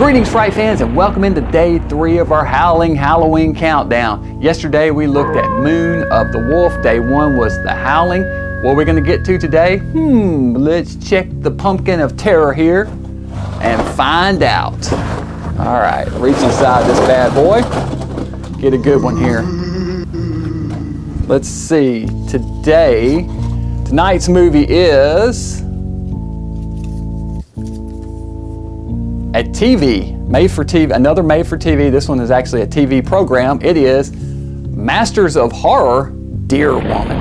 Greetings, Fright fans, and welcome into day 3 of our Howling Halloween countdown. Yesterday we looked at Moon of the Wolf. Day 1 was the Howling. What are we going to get to today? Let's check the pumpkin of terror here and find out. All right, reach inside this bad boy. Get a good one here. Let's see. Tonight's movie is a TV, made for TV, another made for TV. This one is actually a TV program. It is Masters of Horror, Deer Woman.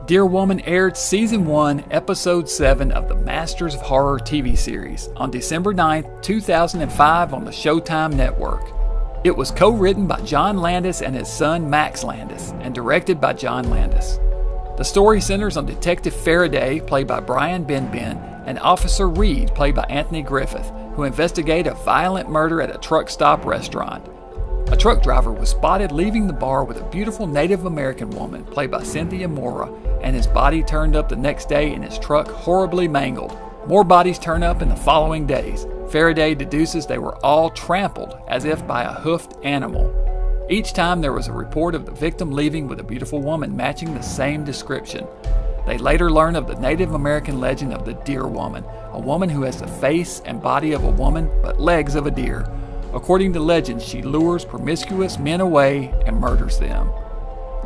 Deer Woman aired Season 1, Episode 7 of the Masters of Horror TV series on December 9th, 2005 on the Showtime network. It was co-written by John Landis and his son Max Landis and directed by John Landis. The story centers on Detective Faraday, played by Brian Benben, and Officer Reed, played by Anthony Griffith, who investigate a violent murder at a truck stop restaurant. A truck driver was spotted leaving the bar with a beautiful Native American woman, played by Cynthia Mora, and his body turned up the next day in his truck horribly mangled. More bodies turn up in the following days. Faraday deduces they were all trampled, as if by a hoofed animal. Each time there was a report of the victim leaving with a beautiful woman matching the same description. They later learn of the Native American legend of the Deer Woman, a woman who has the face and body of a woman but legs of a deer. According to legend, she lures promiscuous men away and murders them.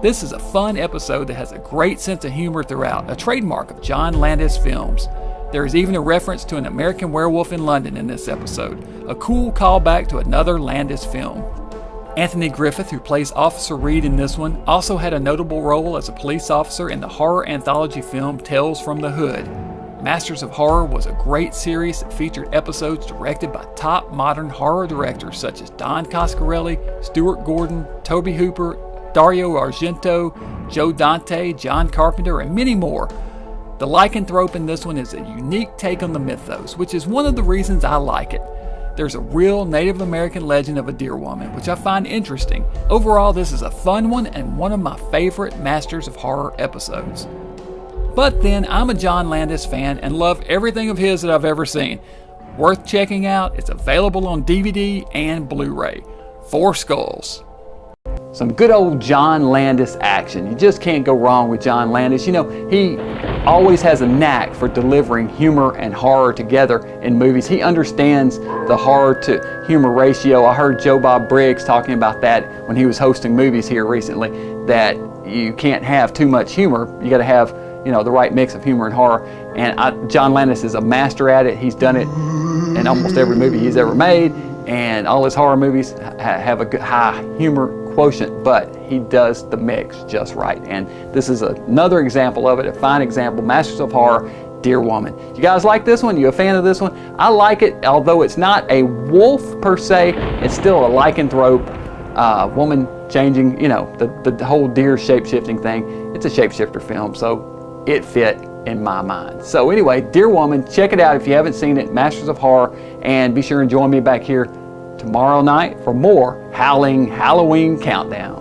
This is a fun episode that has a great sense of humor throughout, a trademark of John Landis films. There is even a reference to an American werewolf in London in this episode, a cool callback to another Landis film. Anthony Griffith, who plays Officer Reed in this one, also had a notable role as a police officer in the horror anthology film Tales from the Hood. Masters of Horror was a great series that featured episodes directed by top modern horror directors such as Don Coscarelli, Stuart Gordon, Tobe Hooper, Dario Argento, Joe Dante, John Carpenter, and many more. The lycanthrope in this one is a unique take on the mythos, which is one of the reasons I like it. There's a real Native American legend of a deer woman, which I find interesting. Overall, this is a fun one and one of my favorite Masters of Horror episodes. But then, I'm a John Landis fan and love everything of his that I've ever seen. Worth checking out. It's available on DVD and Blu-ray. 4 Skulls. Some good old John Landis action. You just can't go wrong with John Landis. You know, he always has a knack for delivering humor and horror together in movies. He understands the horror to humor ratio. I heard Joe Bob Briggs talking about that when he was hosting movies here recently, that you can't have too much humor. You got to have, you know, the right mix of humor and horror. And John Landis is a master at it. He's done it in almost every movie he's ever made, and all his horror movies have a good high humor quotient, but he does the mix just right. And this is another example of it, a fine example. Masters of Horror, Deer Woman. You guys like this one? You a fan of this one? I like it, although it's not a wolf per se. It's still a lycanthrope, woman changing, you know, the whole deer shape-shifting thing. It's a shapeshifter film, so it fit in my mind. So anyway, Deer Woman, check it out if you haven't seen it, Masters of Horror, and be sure and join me back here tomorrow night for more Howling Halloween Countdown.